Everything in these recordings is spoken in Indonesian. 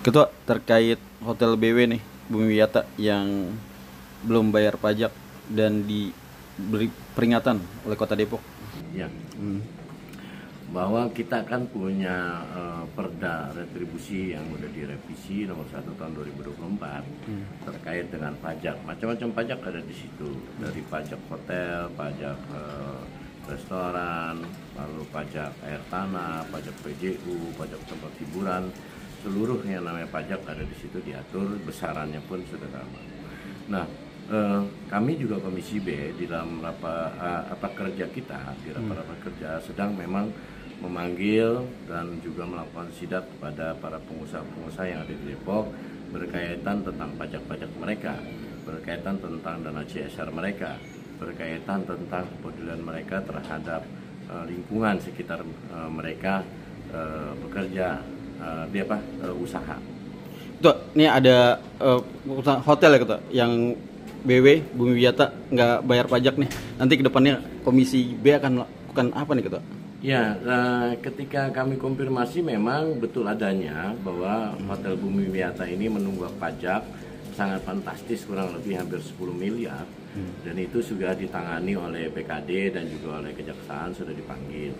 Ketua, terkait Hotel BW nih, Bumi Wiyata yang belum bayar pajak dan diberi peringatan oleh Kota Depok. Ya, Hmm. bahwa kita kan punya perda retribusi yang udah direvisi nomor 1 tahun 2024 terkait dengan pajak. Macam-macam pajak ada di situ, dari pajak hotel, pajak restoran, lalu pajak air tanah, pajak PJU, pajak tempat hiburan, seluruh yang namanya pajak ada di situ diatur, besarannya pun sudah sama. Nah, kami juga Komisi B di dalam rapat kerja kita, di rapat kerja sedang memang memanggil dan juga melakukan sidak kepada para pengusaha-pengusaha yang ada di Depok berkaitan tentang pajak-pajak mereka, berkaitan tentang dana CSR mereka, berkaitan tentang kepedulian mereka terhadap lingkungan sekitar mereka bekerja di usaha. Ketua, ini ada hotel ya Ketua, yang BW Bumi Wiyata nggak bayar pajak nih. Nanti kedepannya Komisi B akan melakukan apa nih Ketua? Ya, ketika kami konfirmasi memang betul adanya bahwa Hotel Bumi Wiyata ini menunggak pajak sangat fantastis, kurang lebih hampir 10 miliar. Dan itu sudah ditangani oleh BKD dan juga oleh Kejaksaan, sudah dipanggil.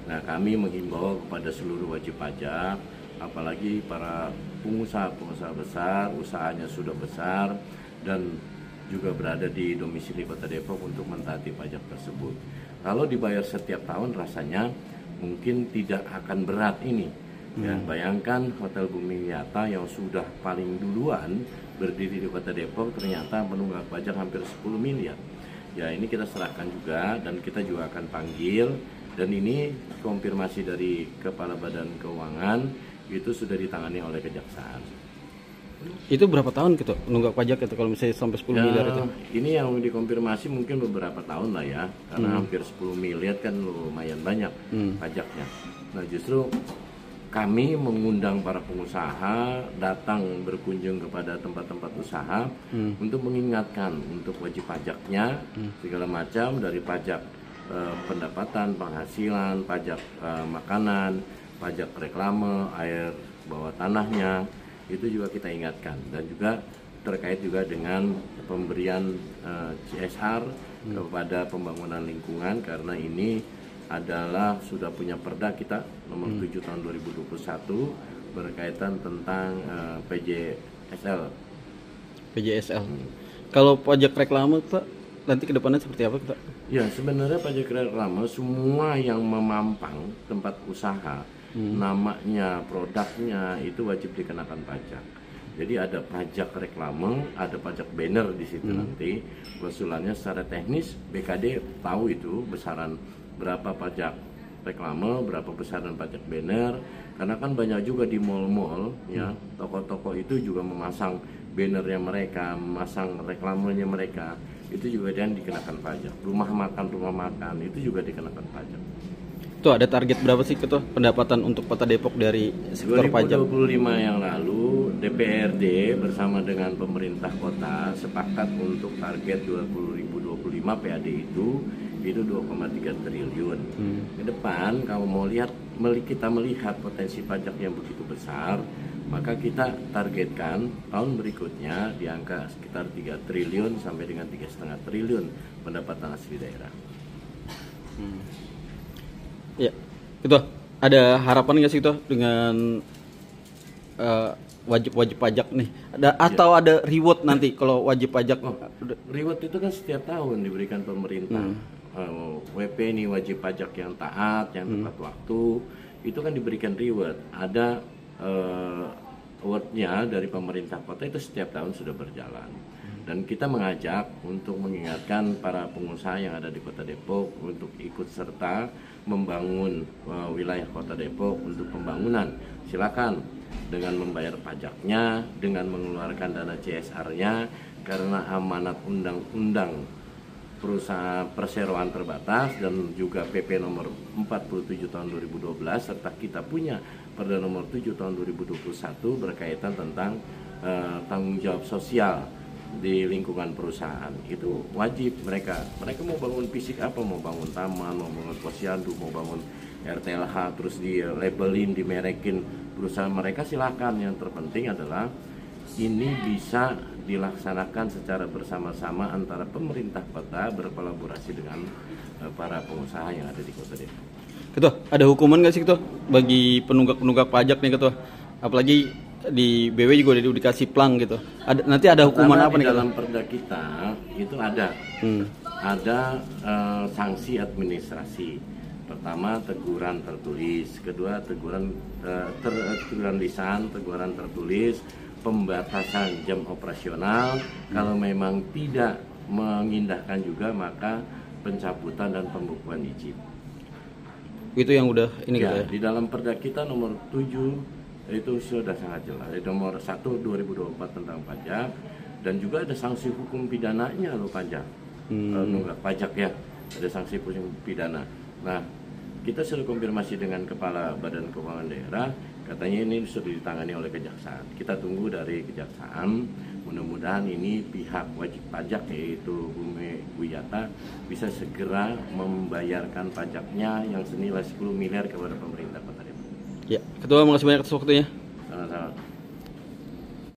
Nah, kami menghimbau kepada seluruh wajib pajak, apalagi para pengusaha-pengusaha besar, usahanya sudah besar dan juga berada di domisili Kota Depok untuk mentaati pajak tersebut. Kalau dibayar setiap tahun rasanya mungkin tidak akan berat ini. Ya, bayangkan Hotel Bumi Wiyata yang sudah paling duluan berdiri di Kota Depok ternyata menunggak pajak hampir 10 miliar. Ya, ini kita serahkan juga dan kita juga akan panggil, dan ini konfirmasi dari Kepala Badan Keuangan itu sudah ditangani oleh Kejaksaan. Itu berapa tahun Ketua nunggak pajak itu kalau misalnya sampai 10 miliar itu? Ini yang dikonfirmasi mungkin beberapa tahun lah ya, karena hampir 10 miliar kan lumayan banyak pajaknya. Nah, justru kami mengundang para pengusaha datang berkunjung kepada tempat-tempat usaha untuk mengingatkan untuk wajib pajaknya segala macam, dari pajak pendapatan, penghasilan, pajak makanan, pajak reklame, air bawah tanahnya, itu juga kita ingatkan, dan juga terkait juga dengan pemberian CSR kepada pembangunan lingkungan, karena ini adalah sudah punya perda kita nomor 7 tahun 2021 berkaitan tentang PJSL. Kalau pajak reklame Pak, nanti kedepannya seperti apa Ketua? Ya, sebenarnya pajak reklame semua yang memampang tempat usaha, namanya, produknya itu wajib dikenakan pajak. Jadi ada pajak reklame, ada pajak banner di situ nanti. Usulannya secara teknis BKD tahu itu besaran berapa pajak reklame, berapa besaran pajak banner. Karena kan banyak juga di mal-mal ya, toko-toko itu juga memasang bannernya mereka, memasang reklamenya mereka. Itu juga dan dikenakan pajak. Rumah makan itu juga dikenakan pajak. Tuh ada target berapa sih Ketua pendapatan untuk Kota Depok dari sektor pajak? 2025 yang lalu DPRD bersama dengan pemerintah kota sepakat untuk target 2025 PAD itu 2,3 triliun. Ke depan kalau mau kita melihat potensi pajak yang begitu besar, maka kita targetkan tahun berikutnya di angka sekitar 3 triliun sampai dengan 3,5 triliun pendapatan asli daerah. Ya, Ketua, ada harapan nggak sih Ketua dengan wajib pajak nih? Atau ada reward nanti kalau wajib pajak? Reward itu kan setiap tahun diberikan pemerintah. WP ini wajib pajak yang taat, yang tepat waktu, itu kan diberikan reward. Ada awardnya dari pemerintah kota, itu setiap tahun sudah berjalan. Dan kita mengajak untuk mengingatkan para pengusaha yang ada di Kota Depok untuk ikut serta membangun wilayah Kota Depok untuk pembangunan. Silakan dengan membayar pajaknya, dengan mengeluarkan dana CSR-nya, karena amanat undang-undang perusahaan perseroan terbatas dan juga PP nomor 47 tahun 2012 serta kita punya Perda nomor 7 tahun 2021 berkaitan tentang tanggung jawab sosial di lingkungan perusahaan. Itu wajib mereka mau bangun fisik apa, mau bangun taman, mau bangun posyandu, mau bangun RTLH terus di labelin, dimerekin perusahaan mereka, silakan. Yang terpenting adalah ini bisa dilaksanakan secara bersama-sama antara pemerintah kota berkolaborasi dengan para pengusaha yang ada di Kota Depok. Ketua, ada hukuman nggak sih Ketua bagi penunggak pajak nih Ketua? Apalagi di BW juga udah dikasih plang gitu. Nanti ada hukuman apa nih Ketua? Dalam perda kita itu ada sanksi administrasi. Pertama teguran tertulis, kedua teguran lisan, teguran tertulis, pembatasan jam operasional. Kalau memang tidak mengindahkan juga maka pencabutan dan pembukuan izin. Itu yang udah ini ya, gitu ya. Di dalam perda kita nomor 7 itu sudah sangat jelas. Nomor 1 2024 tentang pajak, dan juga ada sanksi hukum pidananya loh pajak. Nunggak pajak ya, ada sanksi hukum pidana. Nah, kita sudah konfirmasi dengan Kepala Badan Keuangan Daerah, katanya ini sudah ditangani oleh Kejaksaan. Kita tunggu dari Kejaksaan, mudah-mudahan ini pihak wajib pajak yaitu Bumi Wiyata bisa segera membayarkan pajaknya yang senilai 10 miliar kepada pemerintah Kota Depok. Ya, Ketua makasih banyak atas waktunya. Sama-sama.